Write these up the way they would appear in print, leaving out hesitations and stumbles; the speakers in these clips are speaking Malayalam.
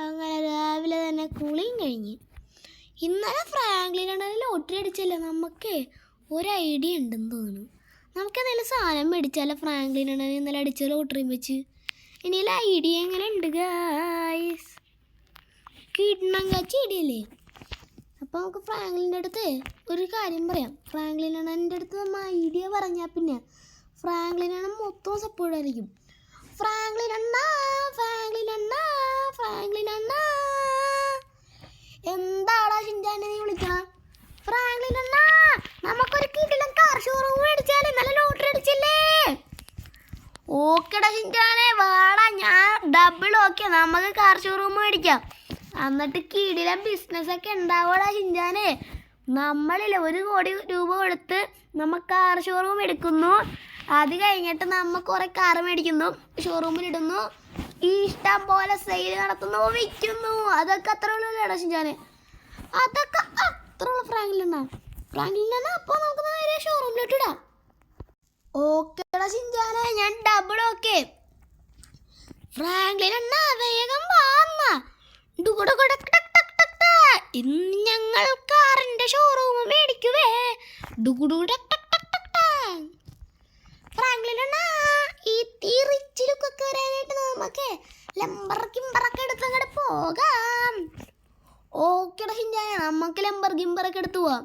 അങ്ങനെ രാവിലെ തന്നെ കുളിയും കഴിഞ്ഞ്. ഇന്നലെ ഫ്രാങ്ക്ലിനാണെങ്കിൽ ലോട്ടറി അടിച്ചല്ലോ. നമുക്ക് ഒരു ഐഡിയ ഉണ്ടെന്ന് തോന്നുന്നു. നമുക്ക് എന്തെങ്കിലും സാധനം മേടിച്ചാലോ ഫ്രാങ്ക്ലിനാണെങ്കിൽ ഇന്നലെ അടിച്ച ലോട്ടറിയും വെച്ച്. ഇനിയുള്ള ഐഡിയ എങ്ങനെ ഉണ്ട് ഗായ്സ്? കിടണം കാച്ചി ഐഡിയല്ലേ. അപ്പോൾ നമുക്ക് ഫ്രാങ്ക്ലിൻ്റെ അടുത്ത് ഒരു കാര്യം പറയാം. ഫ്രാങ്ക്ലിൻ്റെ അടുത്ത് നമ്മൾ ഐഡിയ പറഞ്ഞാൽ പിന്നെ ഫ്രാങ്ക്ലിനാണ് മൊത്തം സപ്പോർട്ടായിരിക്കും. ഫ്രാങ്ക്ലിനണ്ണാ എന്താടാ ഷിൻചാനെ നീ വിളിക്കണം? ഫ്രാങ്ക്ലിനണ്ണാ, നമുക്കൊരു കിടിലൻ കാർ ഷോറൂം മേടിച്ചാലേ, നല്ല ലോട്ടറി അടിച്ചില്ലേ? ഓക്കെടാ ഷിൻചാനെ, വാടാ, ഞാൻ ഡബിൾ ഓക്കെ. നമുക്ക് കാർ ഷോറൂം മേടിക്കാം. എന്നിട്ട് കിടിലൻ ബിസിനസ്സൊക്കെ ഉണ്ടാവൂടാ ഷിൻചാനെ. നമ്മളില്ല 1 കോടി രൂപ കൊടുത്ത് നമ്മൾ കാർ ഷോറൂം എടുക്കുന്നു. അത് കഴിഞ്ഞിട്ട് നമ്മൾ കുറേ കാർ മേടിക്കുന്നു, ഷോറൂമിലിടുന്നു, ഇഷ്ടം പോലെ സെയിൽ നടത്തുന്നു, വിൽക്കുന്നു. അതൊക്കെ അത്ര ഉള്ളൂല്ലേടാ ഷിൻചാനെ? അതൊക്കെ അത്ര ഉള്ളു ഫ്രാങ്ക്ലിനാ. അപ്പോൾ നമുക്ക് നേരെ ഷോറൂമിലോട്ട് ഇടാം. ഓക്കെടാ ഷിൻചാനെ, ഞാൻ ഡബിൾ ഓക്കെ. ഫ്രാങ്ക്ലിനണ്ണാ വേഗം വാന്ന. ഇന്ന് ഞങ്ങൾ കാറിന്റെ ഷോറൂം മേടിക്കുവേ. ഫ്രാങ്ക്ലിനണ്ണാ, ഈ റിച്ച് ലുക്കൊക്കെ വരാനായിട്ട് നമുക്ക് ലംബർഗിംബറൊക്കെ എടുത്ത് അങ്ങോട്ട് പോകാം. ഓക്കെടാ ഷിൻചാനെ, നമുക്ക് ലംബർഗിംബറൊക്കെ എടുത്ത് പോവാം.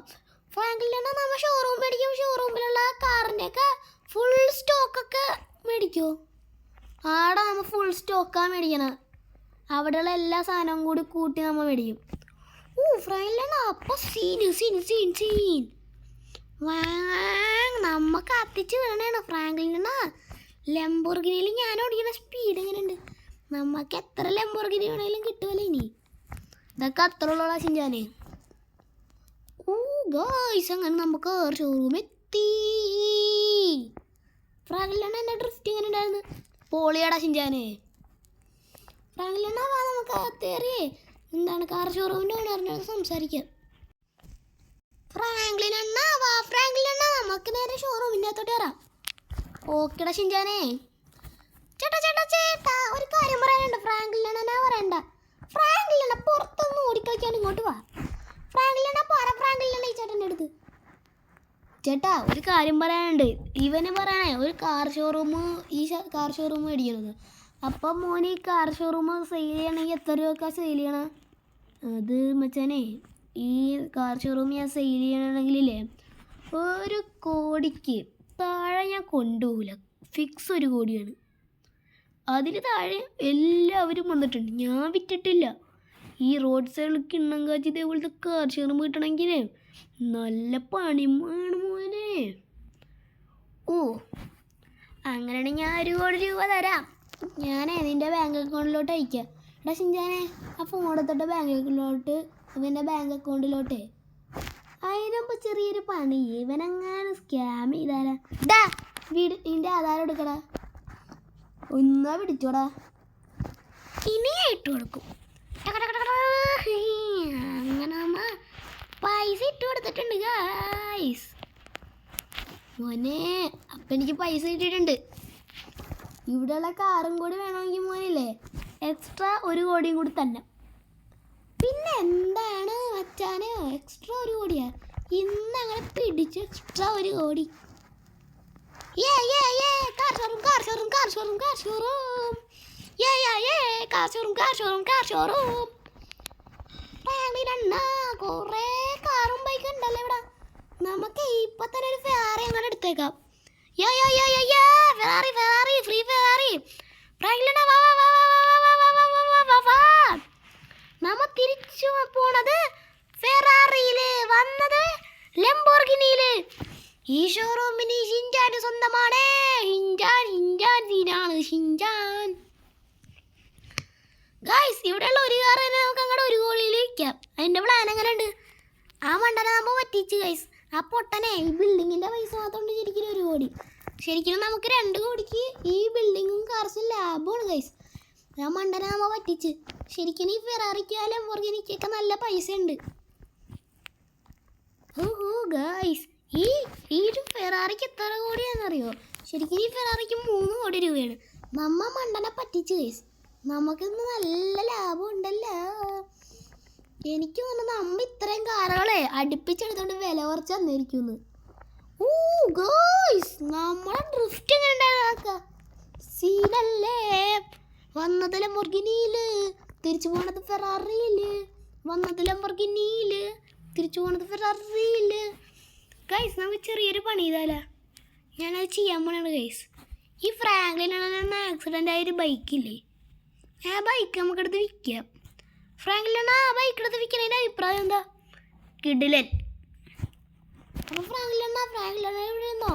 ഫ്രാങ്ക്ലിനണ്ണാ, നമ്മൾ ഷോറൂം മേടിക്കും. ഷോറൂമിലുള്ള കാറിൻ്റെയൊക്കെ ഫുൾ സ്റ്റോക്കൊക്കെ മേടിക്കുമോ? ആടെ നമ്മൾ ഫുൾ സ്റ്റോക്കാണ് മേടിക്കണം. അവിടെയുള്ള എല്ലാ സാധനവും കൂടി കൂട്ടി നമ്മൾ മേടിക്കും. ഫ്രാങ്ക്ലിനണ്ണാ, അപ്പോൾ സീൻ നമ്മ കത്തിച്ച് വേണേണ്. ഫ്രാങ്ക്ലിനണ്ണാ, ലംബോർഗിനിയിൽ ഞാൻ ഓടിക്കുന്ന സ്പീഡ് എങ്ങനെയുണ്ട്? നമുക്ക് എത്ര ലംബോർഗിനി വേണമെങ്കിലും കിട്ടുമല്ലോ ഇനി. ഇതൊക്കെ അത്ര ഉള്ള ഷിൻചാനെ. ഗായ്സ്, അങ്ങനെ നമുക്ക് ഷോറൂം എത്തി. ഫ്രാങ്ക്ലിനണ്ണാ, എൻ്റെ ഡ്രിഫ്റ്റ് എങ്ങനെ ഉണ്ടായിരുന്നു? പോളിയാടാ ഷിൻചാനെ. ഫ്രാങ്ക്ലിനണ്ണാ, വാ, നമുക്ക് അകത്തേറിയേ എന്താണ് കാർ ഷോറൂമിൻ്റെ ഓണറിനോട് സംസാരിക്കാം. ഫ്രാങ്ക്ലിനണ്ണാ, വാ ഫ്രാങ്ക്ലിനണ്ണാ, നമുക്ക് നേരെ ഷോറൂമിൻ്റെ അകത്തോട്ട് കയറാം. ഓക്കെടാ ഷിൻചാനെ. ചേട്ടാ, ഒരു കാര്യം പറയാനുണ്ട്. ഫ്രാങ്ക്ലിനണ്ണാ പറയണ്ട. ഫ്രാങ്ക്ലിനണ്ണാ, പുറത്തൊന്നും ഓടിക്കളിക്കാൻ ഇങ്ങോട്ട് വാ. ഫ്രാങ്ക്ലിനണ്ണാ, ഫ്രാങ്ക്ലിനണ്ണാ ഈ ചേട്ടൻ്റെ അടുത്ത്. ചേട്ടാ, ഒരു കാര്യം പറയാനുണ്ട്. ഇവന് പറയണേ ഒരു കാർ ഷോറൂം, ഈ കാർ ഷോറൂം മേടിക്കുന്നത്. അപ്പം മോന് ഈ കാർ ഷോറൂം സെയിൽ ചെയ്യണമെങ്കിൽ എത്ര രൂപ സെയിൽ ചെയ്യണം? അത് മച്ചാനെ, ഈ കാർ ഷോറൂം ഞാൻ സെയിൽ ചെയ്യണമെങ്കിലേ 1 കോടിക്ക് താഴെ ഞാൻ കൊണ്ടുപോകില്ല. ഫിക്സ് 1 കോടിയാണ്. അതിൽ താഴെ എല്ലാവരും വന്നിട്ടുണ്ട്, ഞാൻ വിറ്റിട്ടില്ല. ഈ റോഡ് സൈഡിൽ കിണ്ണം കാച്ചി ഇതേപോലത്തെ കാർ ഷോറൂം കിട്ടണമെങ്കിൽ നല്ല പണിമാണ് മോനെ. അങ്ങനെയാണെങ്കിൽ ഞാൻ 1 കോടി രൂപ തരാം. ഞാനേ നിൻ്റെ ബാങ്ക് അക്കൗണ്ടിലോട്ട് അയക്കാം. എടാ ഷിൻചാനെ, ആ ഫോൺ എടുത്തിട്ട് ഇവൻ്റെ ബാങ്ക് അക്കൗണ്ടിലോട്ട്. അതിനിപ്പോൾ ചെറിയൊരു പണി. ഇവനെങ്ങാനും സ്കാം ചെയ്താലാ. നിൻ്റെ ആധാരം എടുക്കടാ. ഒന്നാ പിടിച്ചോടാ. ഇനി ഇട്ട് കൊടുക്കും. അങ്ങനെ നമ്മ പൈസ ഇട്ട് കൊടുത്തിട്ടുണ്ട് ഗായ്സ്. മോനെ, അപ്പം എനിക്ക് പൈസ കിട്ടിയിട്ടുണ്ട്. ഇവിടെയുള്ള കാറും കൂടി വേണമെങ്കിൽ മോനില്ലേ എക്സ്ട്രാ 1 കോടിയും കൂടി തന്നെ. പിന്നെ എന്താണ് മച്ചാന്, എക്സ്ട്രാ 1 കോടിയാ? ഇന്ന് അങ്ങനെ പിടിച്ച് എക്സ്ട്രാ 1 കോടി. കുറേ കാറും ബൈക്കും ഉണ്ടല്ലോ ഇവിടെ. നമുക്ക് ഇപ്പൊ തന്നെ ഒരു ഫെറാറി അങ്ങനെ എടുത്തേക്കാം. Ferrari, free Ferrari. ഫ്രാങ്ക്ലിനണ്ണാ, വാ. നമ്മ തിരിച്ചു പോണത് ഫെറാറിയില്, വന്നത് ലംബോർഗിനിയില്. ഈ ഷോറൂമിന് ഷിൻചാന് സ്വന്തമാണ്. ഷിൻചാൻ. ഗായ്സ്, ഇവിടെയുള്ള ഒരു കാർ തന്നെ നമുക്ക് അങ്ങോട്ട് 1 കോടിയിൽ വിൽക്കാം. അതിൻ്റെ പ്ലാൻ എങ്ങനെ ഉണ്ട്? ആ മണ്ടനെ നമ്മൾ പറ്റിച്ച് ഗൈസ്. ആ പൊട്ടനെ ഈ ബിൽഡിങ്ങിൻ്റെ പൈസ മാത്രം ശരിക്കും 1 കോടി. ശരിക്കും നമുക്ക് 2 കോടിക്ക് ഈ ബിൽഡിങ്ങും കാർസും ലാഭമാണ് ഗൈസ്. ആ മണ്ടനെ നമ്മൾ പറ്റിച്ച്. ശരിക്കും ഈ ഫെറാറിക്ക് ലംബോർഗിനിക്കൊക്കെ നല്ല പൈസ ഉണ്ട്. ഗായ്സ്, ഈ ഒരു ഫെറാറി ഫെറാറിക്ക് എത്ര കോടിയാണെന്നറിയോ? ശരിക്കും ഈ ഫെറാറിക്ക് 3 കോടി രൂപയാണ്. നമ്മ മണ്ടനെ പറ്റിച്ച് കേസ്. നമുക്കിന്ന് നല്ല ലാഭം ഉണ്ടല്ലോ. എനിക്ക് തോന്നുന്നു നമ്മ ഇത്രയും കാറുകളെ അടുപ്പിച്ചെടുത്തോണ്ട് വില കുറച്ച് തന്നിരിക്കുന്നു. നമ്മളെ ഡ്രിഫ്റ്റ് എങ്ങനെ ഉണ്ടായിരുന്ന സീനല്ലേ. വന്നത് ലംബോർഗിനിയില്, തിരിച്ചു പോണത് ഫെറാറിയില്. വന്നത് ലംബോർഗിനിയില്, തിരിച്ചു പോണത് ഫെറാറിയില്. ഗൈസ് നമുക്ക് ചെറിയൊരു പണി ചെയ്താല. ഞാനത് ചെയ്യാൻ പോണാണ് ഗൈസ്. ഈ ഫ്രാങ്ക്ലിനാണ് ആക്സിഡൻ്റ് ആയൊരു ബൈക്കില്ലേ, ആ ബൈക്ക് നമുക്കെടുത്ത് വിൽക്കാം. ഫ്രാങ്ക്ലിനാണ് ആ ബൈക്ക് എടുത്ത് വിൽക്കണതിൻ്റെ അഭിപ്രായം എന്താ? കിടിലൻ. അപ്പോൾ ഫ്രാങ്ക്ലിനാണ് ഇവിടെ നിന്നോ,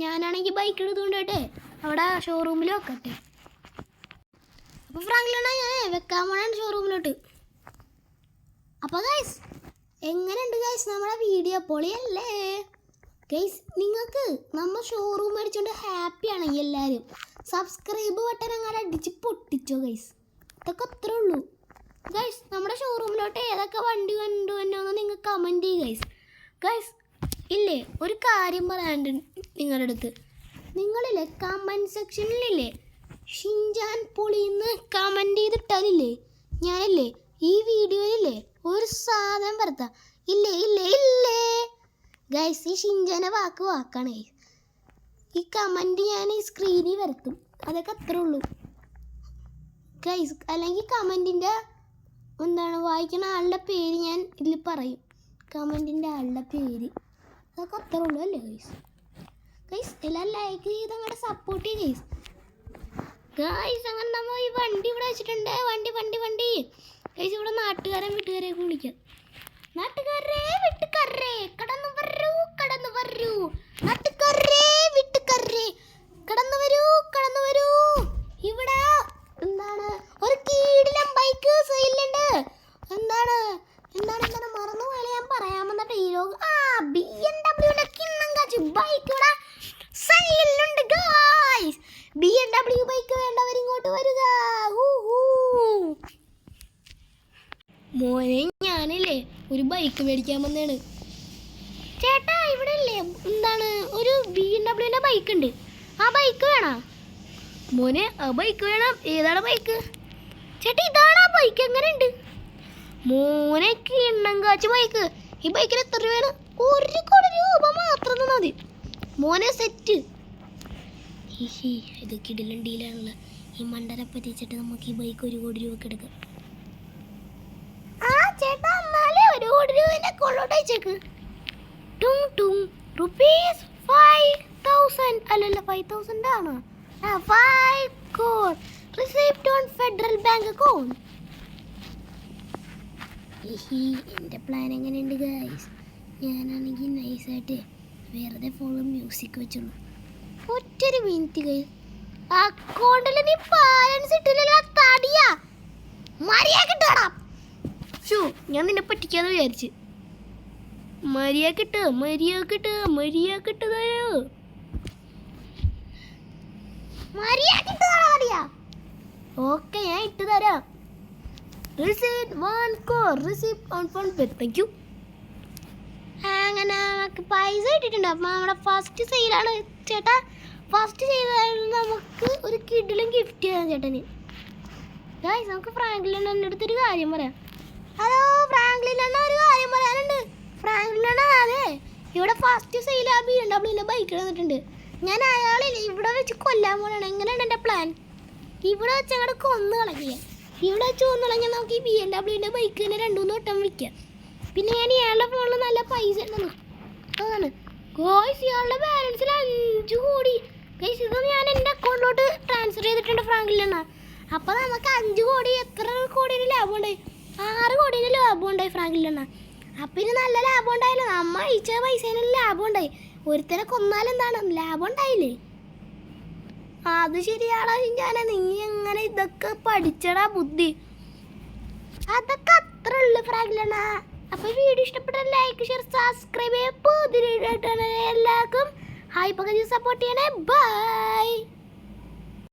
ഞാനാണെങ്കിൽ ബൈക്ക് എടുത്തുകൊണ്ടോട്ടെ അവിടെ ഷോറൂമിൽ വെക്കട്ടെ. അപ്പോൾ ഫ്രാങ്ക്ലിനാണ് ഞാൻ വെക്കാൻ പോണാണ് ഷോറൂമിലോട്ട്. അപ്പോൾ ഗൈസ് എങ്ങനെയുണ്ട് ഗൈസ് നമ്മുടെ വീഡിയോ? പൊളിയല്ലേ ഗൈസ്? നിങ്ങൾക്ക് നമ്മൾ ഷോറൂം മേടിച്ചുകൊണ്ട് ഹാപ്പിയാണെങ്കിൽ എല്ലാവരും സബ്സ്ക്രൈബ് ബട്ടൺ അങ്ങോട്ട് അടിച്ച് പൊട്ടിച്ചോ ഗൈസ്. ഇതൊക്കെ അത്രേ ഉള്ളൂ ഗൈസ്. നമ്മുടെ ഷോറൂമിലോട്ട് ഏതൊക്കെ വണ്ടി കൊണ്ടുവന്നോന്ന് നിങ്ങൾ കമൻറ്റ് ചെയ്യും ഗൈസ്. ഗൈസ് ഇല്ലേ, ഒരു കാര്യം പറയാനുണ്ട് നിങ്ങളുടെ അടുത്ത്. നിങ്ങളില്ലേ കമൻറ്റ് സെക്ഷനിലില്ലേ ഷിൻചാൻ പൊളിന്ന് കമൻറ്റ് ചെയ്തിട്ടാലില്ലേ, ഞാനല്ലേ ഈ വീഡിയോയിലില്ലേ ഒരു സാധനം വരുത്താം. ഇല്ലേ ഇല്ലേ ഇല്ലേ ഗൈസ്, ഈ ഷിൻചാനെ വാക്കാണ് ഗൈസ്. ഈ കമൻറ്റ് ഞാൻ ഈ സ്ക്രീനിൽ വരുത്തും. അതൊക്കെ അത്രേ ഉള്ളൂ ഗൈസ്. അല്ലെങ്കിൽ കമൻറ്റിൻ്റെ വായിക്കുന്ന ആളുടെ പേര് ഞാൻ ഇതിൽ പറയും. കമൻറ്റിൻ്റെ ആളുടെ പേര്. അതൊക്കെ അത്രേ ഉള്ളൂ അല്ലേ ഗൈസ്? ഗൈസ് എല്ലാം ലൈക്ക് ചെയ്ത് അങ്ങോട്ട് സപ്പോർട്ട് ചെയ്യും ഗൈസ്. ഗൈസ് അങ്ങനെ നമ്മൾ ഈ വണ്ടി ഇവിടെ വെച്ചിട്ടുണ്ട്. വണ്ടി ഗൈസ് ഇവിടെ നാട്ടുകാരൻ വീട്ടുകാരെയൊക്കെ വിളിക്കാം. നാട്ടുകാരെ വീട്ടുകാരെ കടന്നു വരൂ നാട്ടുകാരെ വീട്ടുകാരെ കടന്നു വരൂ. ഇവിടെ ഒരു കീടിലം ബൈക്ക് സെയിലുണ്ട്. എന്താണ് മറന്നു പോലെ ഞാൻ പറയാമെന്ന ഡയലോഗ്. BMW കിണ്ണം കാച്ചു ബൈക്ക് ഇവിടെ സെയിലുണ്ട് ഗൈസ്. BMW ബൈക്ക് വേണ്ടവർ ഇങ്ങോട്ട് വരിക. മോനെ ഞാനില്ലേ ഒരു ബൈക്ക് മേടിക്കാൻ വന്നതാണ്. ചേട്ടാ ഇവിടെ ഇല്ലേ ഒരു BMW ബൈക്ക് ഉണ്ട്, ആ ബൈക്ക് വേണോ? മോനെ ആ ബൈക്ക് വേണം. ഏതാണ് ബൈക്ക്? ചേട്ടാ ഇതാണ് ആ ബൈക്ക്. എങ്ങനെയുണ്ട് മോനെ? കിണ്ണം കാച്ച് ബൈക്ക്. ഈ ബൈക്കിന് എത്ര രൂപയാണ്? 1 കോടി രൂപ മാത്രം തന്നാൽ മതി മോനെ. സെറ്റ്. ഇത് കിടിലൻ ഡീലാണല്ലോ. ഈ മണ്ടനെ പറ്റിച്ചിട്ട് നമുക്ക് ഈ ബൈക്ക് 1 കോടി രൂപക്ക് എടുക്കാം. ചേട്ടാ എന്നാലേ 1 കോടി രൂപ കൊള്ളോട്ട് അയച്ചേക്ക്. റുപ്പീസ് 5,000 അല്ലല്ല 5,000 ആണോ? 5 crore receipt on federal bank account. എൻ്റെ പ്ലാൻ എങ്ങനെയുണ്ട് ഗൈസ്? ഞാനാണെങ്കിൽ നൈസായിട്ട് വെറുതെ ഫോണിൽ മ്യൂസിക് വെച്ചുള്ളൂ. ഒറ്റൊരു മിനിറ്റ് ഗൈസ്. അക്കൗണ്ടിൽ നീ ബാലൻസ് ഇട്ടില്ല തടിയാ മര്യാദ കിട്ടാടാ. ഞാൻ നിന്നെ പറ്റിക്കാന്ന് വിചാരിച്ച്. മര്യാദ ഓക്കെ ഞാൻ ഇട്ട് തരാം. അങ്ങനെ നമുക്ക് പൈസ കിട്ടിയിട്ടുണ്ട്. അപ്പം നമ്മുടെ ഫസ്റ്റ് സെയിലാണ് ചേട്ടാ. ഫസ്റ്റ് ചെയ്താൽ നമുക്ക് ഒരു കിഡിലും ഗിഫ്റ്റ് ചെയ്യാം ചേട്ടന്. ഗൈസ് നമുക്ക് ഫ്രാങ്ക്ലിൻ എൻ്റെ അടുത്തൊരു കാര്യം പറയാം. ഹലോ ഫ്രാങ്ക്ലിൻ അണ്ണ, ഒരു കാര്യം പറയാനുണ്ട്. ഫ്രാങ്ക്ലിൻ അണ്ണ അതെ ഇവിടെ ഫസ്റ്റ് സെയിൽ ആ BMW ബൈക്ക് തന്നിട്ടുണ്ട്. ഞാൻ അയാളില്ലേ ഇവിടെ വെച്ച് കൊല്ലാൻ പോകണം. എങ്ങനെയാണ് എൻ്റെ പ്ലാൻ? ഇവിടെ വെച്ച് അങ്ങോട്ട് കൊന്നു കളഞ്ഞ. ഇവിടെ വെച്ച് കൊന്നു കളഞ്ഞാൽ നമുക്ക് ഈ BMW ബൈക്ക് തന്നെ 2-3 വട്ടം വിൽക്കാം. പിന്നെ ഞാൻ ഇയാളുടെ ഫോണിൽ നല്ല പൈസ ഉണ്ടെന്ന് അതാണ് ഗോയ്സ്. ഇയാളുടെ ബാലൻസിൽ 5 കോടി ഗൈസ്. ഇത് ഞാൻ എൻ്റെ അക്കൗണ്ടിലോട്ട് ട്രാൻസ്ഫർ ചെയ്തിട്ടുണ്ട് ഫ്രാങ്ക്ലിൻ അണ്ണ. അപ്പോൾ നമുക്ക് 5 കോടി, എത്ര കോടിയുടെ ലാഭം ഉണ്ടായി? 6 കോടിയുടെ ലാഭം ഉണ്ടായി ഫ്രാങ്ക്ലിൻ അണ്ണ. അപ്പം ഇനി നല്ല ലാഭം ഉണ്ടായില്ലേ? നമ്മൾ അയച്ച പൈസേനും ലാഭം ഉണ്ടായി. ഒരുത്തനെ കൊന്നാലെന്താണ് ലാഭം ഉണ്ടായില്ലേ? അത് ശരിയാടാ ഞാനാ. നീ എങ്ങനെ ഇതൊക്കെ പഠിച്ചടാ ബുദ്ധി? അതൊക്കെ അത്ര ഉള്ളു ഫ്രാങ്ക്ലിൻ അണ്ണ. അപ്പോൾ വീഡിയോ ഇഷ്ടപ്പെട്ട ലൈക്ക്, ഷെയർ, സബ്സ്ക്രൈബ് ചെയ്യുക. എല്ലാവർക്കും ഹായ് പകർത്തി സപ്പോർട്ട് ചെയ്യണേ. ബൈ.